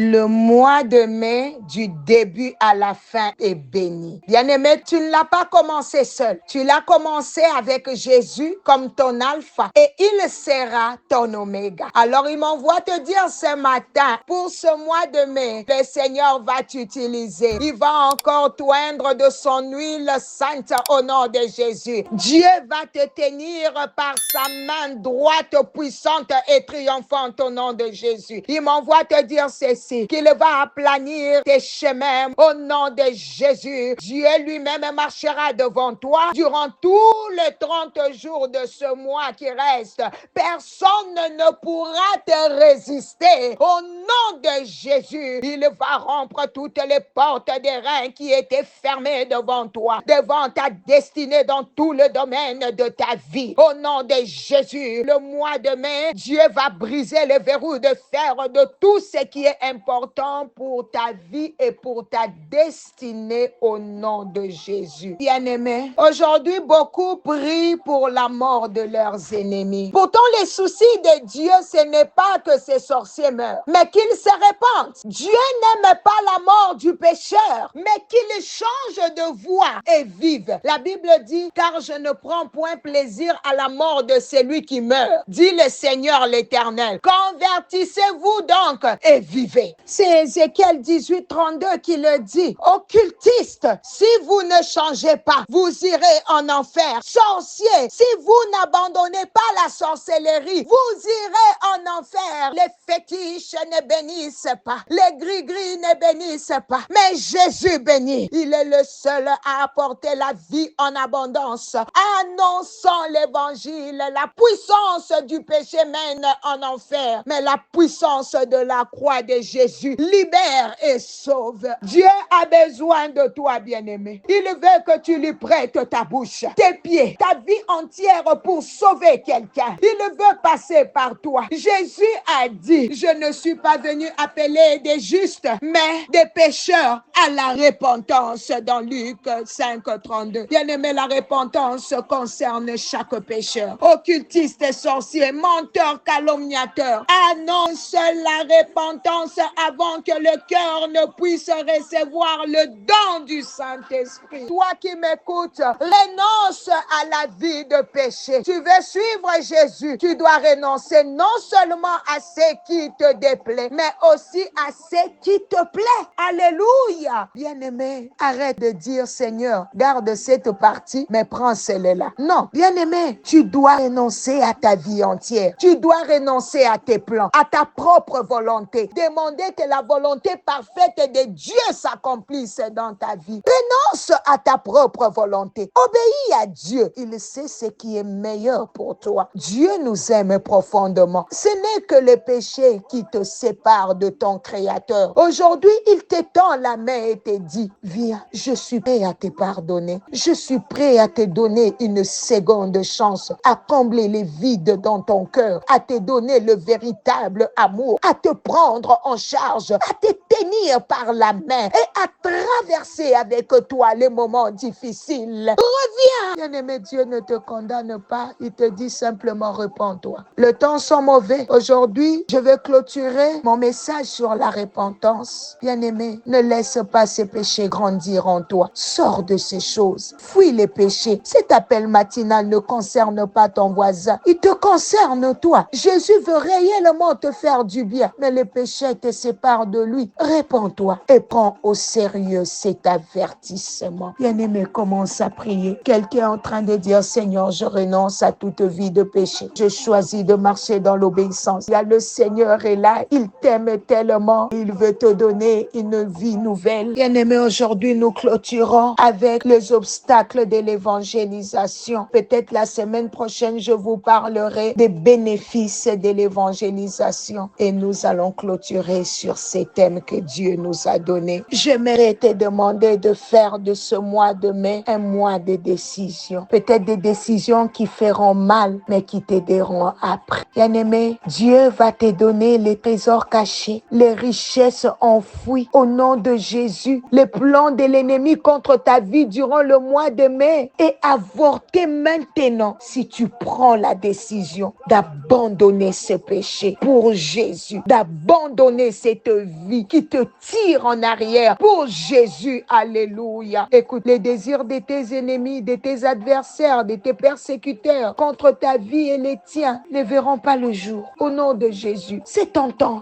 Le mois de mai, du début à la fin, est béni. Bien-aimé, tu ne l'as pas commencé seul. Tu l'as commencé avec Jésus comme ton alpha et il sera ton oméga. Alors, il m'envoie te dire ce matin, pour ce mois de mai, le Seigneur va t'utiliser. Il va encore t'oindre de son huile sainte au nom de Jésus. Dieu va te tenir par sa main droite puissante et triomphante au nom de Jésus. Il m'envoie te dire ceci, qu'il va aplanir tes chemins au nom de Jésus. Dieu lui-même marchera devant toi durant tous les 30 jours de ce mois qui reste. Personne ne pourra te résister. Au nom de Jésus, il va rompre toutes les portes des reins qui étaient fermées devant toi, devant ta destinée dans tout le domaine de ta vie. Au nom de Jésus, le mois de mai, Dieu va briser les verrous de fer de tout ce qui est important pour ta vie et pour ta destinée au nom de Jésus. Bien-aimé, aujourd'hui, beaucoup prient pour la mort de leurs ennemis. Pourtant, les soucis de Dieu, ce n'est pas que ces sorciers meurent, mais qu'ils se répandent. Dieu n'aime pas la mort du pécheur, mais qu'il change de voie et vive. La Bible dit, car je ne prends point plaisir à la mort de celui qui meurt, dit le Seigneur l'Éternel. Convertissez-vous donc et vivez. C'est Ézéchiel 18, 32 qui le dit. Occultistes, si vous ne changez pas, vous irez en enfer. Sorciers, si vous n'abandonnez pas la sorcellerie, vous irez en enfer. Les fétiches ne bénissent pas, les gris-gris ne bénissent pas, mais Jésus bénit. Il est le seul à apporter la vie en abondance. Annonçons l'évangile. La puissance du péché mène en enfer, mais la puissance de la croix de Jésus libère et sauve. Dieu a besoin de toi, bien-aimé. Il veut que tu lui prêtes ta bouche, tes pieds, ta vie entière pour sauver quelqu'un. Il veut passer par toi. Jésus a dit, je ne suis pas venu appeler des justes, mais des pécheurs à la repentance dans Luc 5, 32. Bien-aimé, la repentance concerne chaque pécheur. Occultiste et sorcier, menteur, calomniateur, annonce la repentance avant que le cœur ne puisse recevoir le don du Saint-Esprit. Toi qui m'écoutes, renonce à la vie de péché. Tu veux suivre Jésus, tu dois renoncer non seulement à ce qui te déplaît, mais aussi à ce qui te plaît. Alléluia. Bien-aimé, arrête de dire Seigneur, garde cette partie, mais prends celle-là. Non, bien-aimé, tu dois renoncer à ta vie entière. Tu dois renoncer à tes plans, à ta propre volonté. Demander que la volonté parfaite de Dieu s'accomplisse dans ta vie. Renonce à ta propre volonté. Obéis à Dieu. Il sait ce qui est meilleur pour toi. Dieu nous aime profondément. Ce n'est que le péché qui te sépare de ton Créateur. Aujourd'hui, il t'étend la main et te dit, viens, je suis prêt à te pardonner. Je suis prêt à te donner une seconde chance, à combler les vides dans ton cœur, à te donner le véritable amour, à te prendre en charge, à te tenir par la main et à traverser avec toi les moments difficiles. Reviens! Bien-aimé, Dieu ne te condamne pas, il te dit simplement repens-toi. Le temps sont mauvais. Aujourd'hui, je vais clôturer mon message sur la repentance. Bien-aimé, ne laisse pas ces péchés grandir en toi. Sors de ces choses. Fuis les péchés. Cet appel matinal ne concerne pas ton voisin. Il te concerne toi. Jésus veut réellement te faire du bien, mais les péchés te séparent de lui. Répands-toi et prends au sérieux cet avertissement. Bien-aimé, commence à prier. Quelqu'un est en train de dire, Seigneur, je renonce à toute vie de péché. Je choisis de marcher dans l'obéissance. Il y a le Seigneur est là. Il t'aime tellement. Il veut te donner une vie nouvelle. Bien-aimé, aujourd'hui, nous clôturons avec les obstacles de l'évangélisation. Peut-être la semaine prochaine, je vous parlerai des bénéfices de l'évangélisation. Et nous allons clôturer sur ces thèmes que Dieu nous a donné. J'aimerais te demander de faire de ce mois de mai un mois de décision. Peut-être des décisions qui feront mal, mais qui t'aideront après. Bien-aimé, Dieu va te donner les trésors cachés, les richesses enfouies au nom de Jésus. Les plans de l'ennemi contre ta vie durant le mois de mai est avorté maintenant si tu prends la décision d'abandonner ce péché pour Jésus, d'abandonner cette vie qui te tire en arrière pour Jésus. Alléluia. Écoute, les désirs de tes ennemis, de tes adversaires, de tes persécuteurs contre ta vie et les tiens ne verront pas le jour. Au nom de Jésus, c'est ton temps,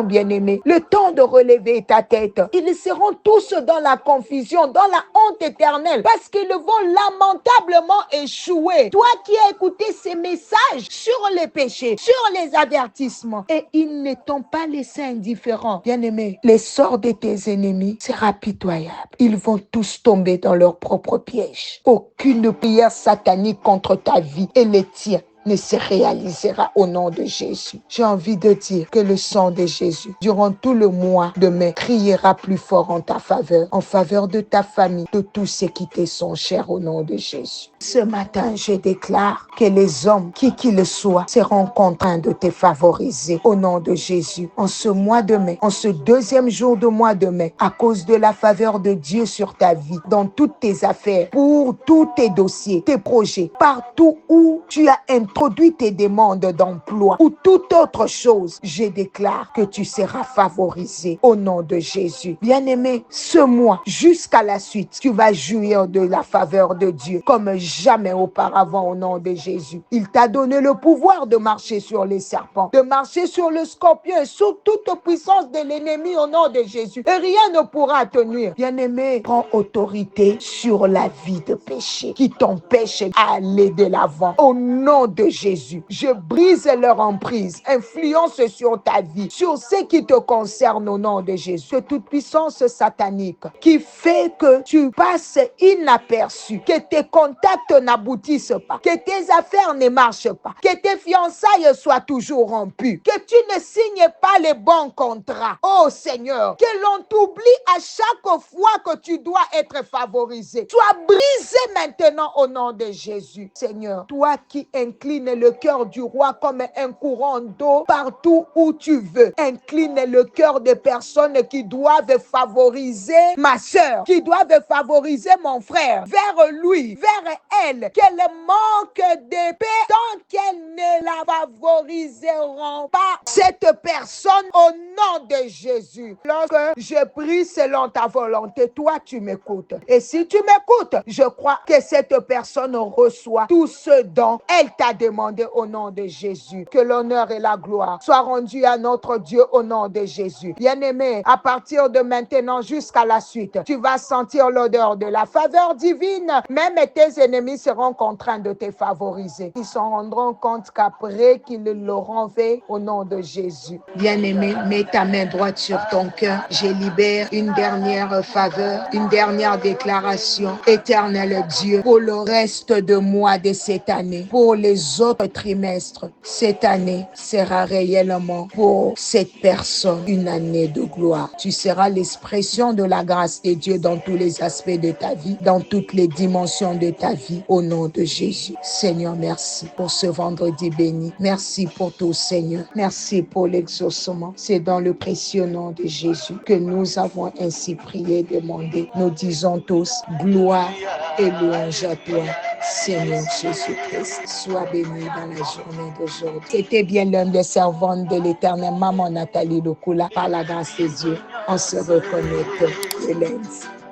bien-aimé. Le temps de relever ta tête. Ils seront tous dans la confusion, dans la honte éternelle, parce qu'ils vont lamentablement échouer. Toi qui as écouté ces messages sur les péchés, sur les avertissements, et ils ne t'ont pas laissé indifférent. Bien-aimé, les sorts de tes ennemis sera pitoyable. Ils vont tous tomber dans leur propre piège. Aucune prière satanique contre ta vie et les tiens ne se réalisera au nom de Jésus. J'ai envie de dire que le sang de Jésus, durant tout le mois de mai, criera plus fort en ta faveur, en faveur de ta famille, de tous ceux qui te sont chers au nom de Jésus. Ce matin, je déclare que les hommes, qui qu'ils soient, seront contraints de te favoriser au nom de Jésus. En ce mois de mai, en ce deuxième jour de mois de mai, à cause de la faveur de Dieu sur ta vie, dans toutes tes affaires, pour tous tes dossiers, tes projets, partout où tu as introduit tes demandes d'emploi ou toute autre chose, je déclare que tu seras favorisé au nom de Jésus. Bien-aimé, ce mois, jusqu'à la suite, tu vas jouir de la faveur de Dieu comme jamais auparavant au nom de Jésus. Il t'a donné le pouvoir de marcher sur les serpents, de marcher sur le scorpion et sur toute puissance de l'ennemi au nom de Jésus. Et rien ne pourra te nuire. Bien-aimé, prends autorité sur la vie de péché qui t'empêche d'aller de l'avant. Au nom de Jésus, je brise leur emprise, influence sur ta vie, sur ce qui te concerne au nom de Jésus. Que toute puissance satanique qui fait que tu passes inaperçu, que tes contacts n'aboutissent pas, que tes affaires ne marchent pas, que tes fiançailles soient toujours rompues, que tu ne signes pas les bons contrats. Oh Seigneur, que l'on t'oublie à chaque fois que tu dois être favorisé. Sois brisé maintenant au nom de Jésus. Seigneur, toi qui inclines le cœur du roi comme un courant d'eau partout où tu veux, incline le cœur des personnes qui doivent favoriser ma sœur, qui doivent favoriser mon frère, vers lui, vers elle, qu'elle manque de paix tant qu'elles ne la favoriseront pas, cette personne, au nom de Jésus. Lorsque je prie selon ta volonté, toi tu m'écoutes. Et si tu m'écoutes, je crois que cette personne reçoit tout ce dont elle t'a demandé au nom de Jésus. Que l'honneur et la gloire soient rendus à notre Dieu au nom de Jésus. Bien-aimé, à partir de maintenant jusqu'à la suite, tu vas sentir l'odeur de la faveur divine. Même tes ennemis seront contraints de te favoriser. Ils s'en rendront compte qu'après qu'ils l'auront fait au nom de Jésus. Bien-aimé, mets ta main droite sur ton cœur. Je libère une dernière faveur, une dernière déclaration. Éternel Dieu, pour le reste de mois de cette année, pour les autres trimestres, cette année sera réellement pour cette personne une année de gloire. Tu seras l'expression de la grâce de Dieu dans tous les aspects de ta vie, dans toutes les dimensions de ta vie, au nom de Jésus. Seigneur, merci pour ce vendredi béni. Merci pour tout, Seigneur. Merci pour l'exaucement. C'est dans le précieux nom de Jésus que nous avons ainsi prié, demandé. Nous disons tous gloire et louange à toi, Seigneur Jésus-Christ. Sois béni dans la journée d'aujourd'hui. C'était bien l'homme de servante de l'Éternel, Maman Nathalie Lokula. Par la grâce de Dieu, on se reconnecte. Hélène.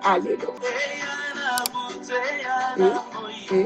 Alléluia. Et